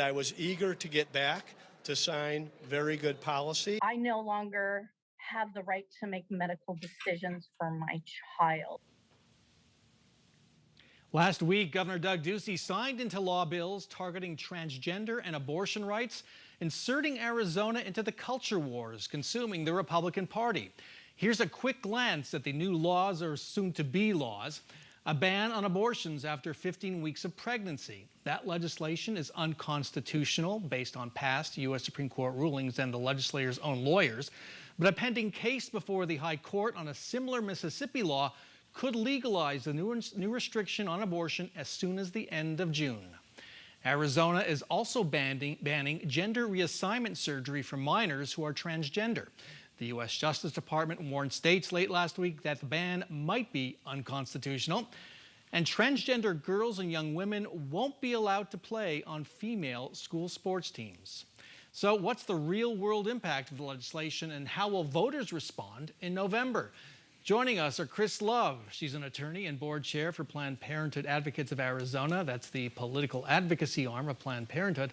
I was eager to get back to sign very good policy. I no longer have the right to make medical decisions for my child. Last week, Governor Doug Ducey signed into law bills targeting transgender and abortion rights, inserting Arizona into the culture wars consuming the Republican Party. Here's a quick glance at the new laws, or soon-to-be laws. A ban on abortions after 15 weeks of pregnancy. That legislation is unconstitutional based on past U.S. Supreme Court rulings and the legislators' own lawyers. But a pending case before the High Court on a similar Mississippi law could legalize the new restriction on abortion as soon as the end of June. Arizona is also banning gender reassignment surgery for minors who are transgender. The U.S. Justice Department warned states late last week that the ban might be unconstitutional. And transgender girls and young women won't be allowed to play on female school sports teams. So what's the real-world impact of the legislation, and how will voters respond in November? Joining us are Chris Love. She's an attorney and board chair for Planned Parenthood Advocates of Arizona. That's the political advocacy arm of Planned Parenthood.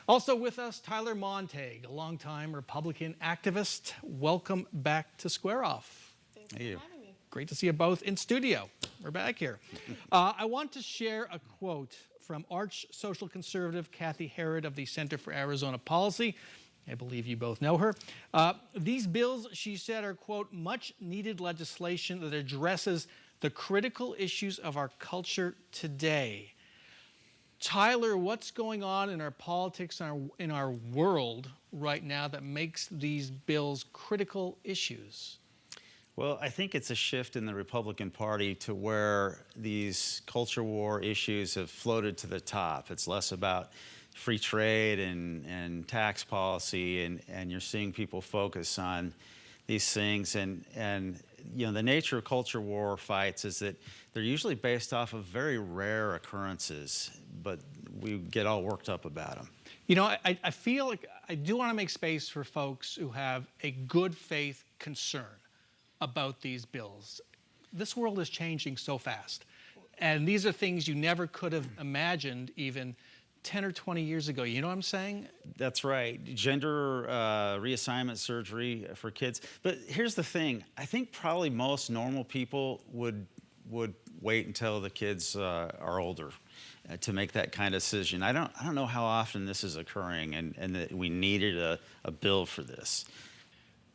Also with us, Tyler Montague, a longtime Republican activist. Welcome back to Square Off. Thanks for having me. Great to see you both in studio. We're back here. I want to share a quote from arch social conservative Kathy Herod of the Center for Arizona Policy. I believe you both know her. These bills, she said, are, quote, much needed legislation that addresses the critical issues of our culture today. Tyler, what's going on in our politics, in our world right now that makes these bills critical issues? Well, I think it's a shift in the Republican Party to where these culture war issues have floated to the top. It's less about free trade and tax policy, and you're seeing people focus on these things. And you know, the nature of culture war fights is that they're usually based off of very rare occurrences, but we get all worked up about them. You know, I feel like I do want to make space for folks who have a good faith concern about these bills. This world is changing so fast, and these are things you never could have imagined even 10 or 20 years ago. You know what I'm saying? That's right. Gender reassignment surgery for kids. But here's the thing. I think probably most normal people would wait until the kids are older to make that kind of decision. I don't know how often this is occurring, and that we needed a bill for this.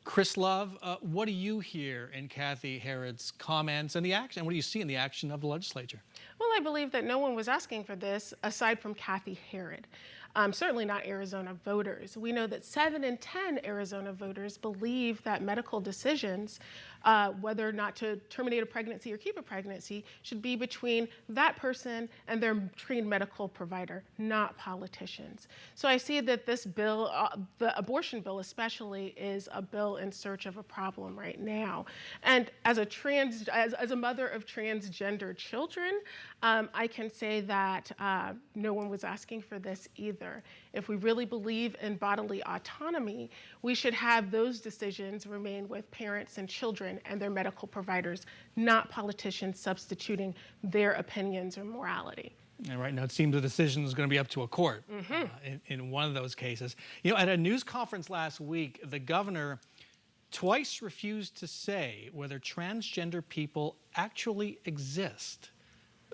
Chris Love, what do you hear in Kathy Herod's comments and the action? What do you see in the action of the legislature? Well, I believe that no one was asking for this aside from Kathy Herod. Certainly not Arizona voters. We know that 7 in 10 Arizona voters believe that medical decisions, whether or not to terminate a pregnancy or keep a pregnancy, should be between that person and their trained medical provider, not politicians. So I see that this bill, the abortion bill especially, is a bill in search of a problem right now. And as a mother of transgender children, I can say that no one was asking for this either. If we really believe in bodily autonomy, we should have those decisions remain with parents and children and their medical providers, not politicians substituting their opinions or morality. And right now it seems the decision is going to be up to a court in one of those cases. You know, at a news conference last week, the governor twice refused to say whether transgender people actually exist.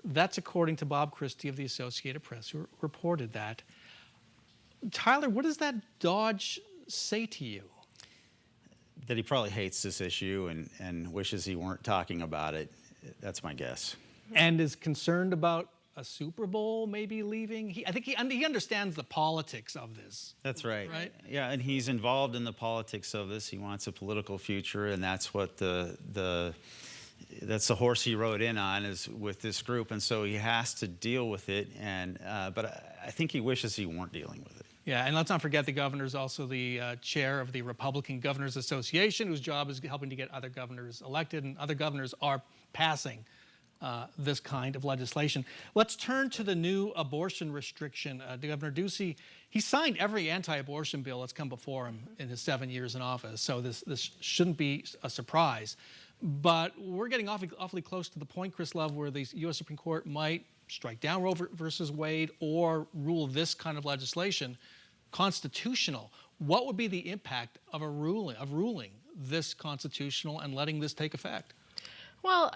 That's according to Bob Christie of the Associated Press, who reported that. Tyler, what does that dodge say to you? That he probably hates this issue and wishes he weren't talking about it. That's my guess. And is concerned about a Super Bowl maybe leaving? I think he understands the politics of this. That's right. Right? Yeah, and he's involved in the politics of this. He wants a political future, and that's what that's the horse he rode in on, is with this group, and so he has to deal with it. And but I think he wishes he weren't dealing with it. Yeah, and let's not forget the governor is also the chair of the Republican Governors Association, whose job is helping to get other governors elected, and other governors are passing this kind of legislation. Let's turn to the new abortion restriction. Governor Ducey, he signed every anti-abortion bill that's come before him in his 7 years in office, so this shouldn't be a surprise. But we're getting awfully close to the point, Chris Love, where the U.S. Supreme Court might strike down Roe versus Wade or rule this kind of legislation constitutional, what would be the impact of ruling this constitutional and letting this take effect? Well,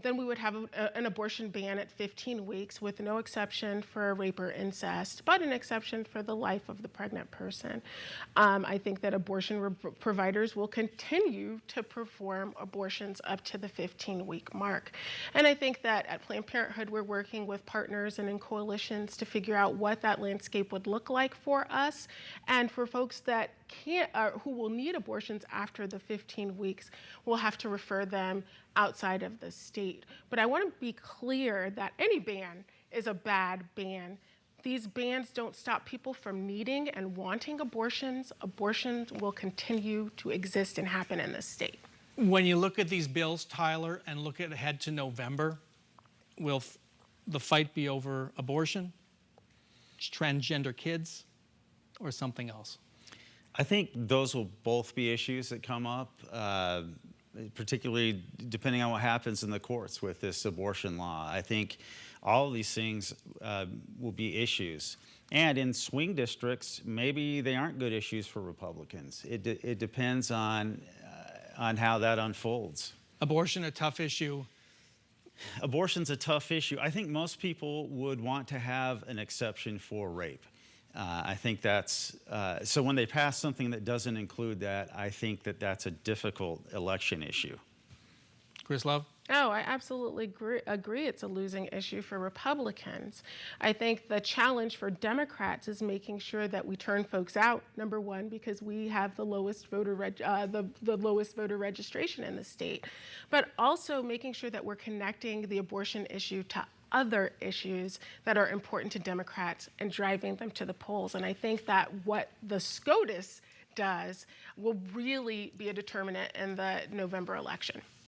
then we would have an abortion ban at 15 weeks with no exception for rape or incest, but an exception for the life of the pregnant person. I think that abortion providers will continue to perform abortions up to the 15-week mark. And I think that at Planned Parenthood, we're working with partners and in coalitions to figure out what that landscape would look like for us. And for folks that who will need abortions after the 15 weeks, we'll have to refer them outside of the state. But I want to be clear that any ban is a bad ban. These bans don't stop people from needing and wanting abortions. Abortions will continue to exist and happen in this state. When you look at these bills, Tyler, and look ahead to November, will the fight be over abortion, transgender kids, or something else? I think those will both be issues that come up, particularly depending on what happens in the courts with this abortion law. I think all of these things will be issues. And in swing districts, maybe they aren't good issues for Republicans. It depends on how that unfolds. Abortion, a tough issue. Abortion's a tough issue. I think most people would want to have an exception for rape. I think that's, so when they pass something that doesn't include that, I think that that's a difficult election issue. Chris Love? Oh, I absolutely agree it's a losing issue for Republicans. I think the challenge for Democrats is making sure that we turn folks out, number one, because we have the lowest voter lowest voter registration in the state, but also making sure that we're connecting the abortion issue to other issues that are important to Democrats and driving them to the polls. And I think that what the SCOTUS does will really be a determinant in the November election.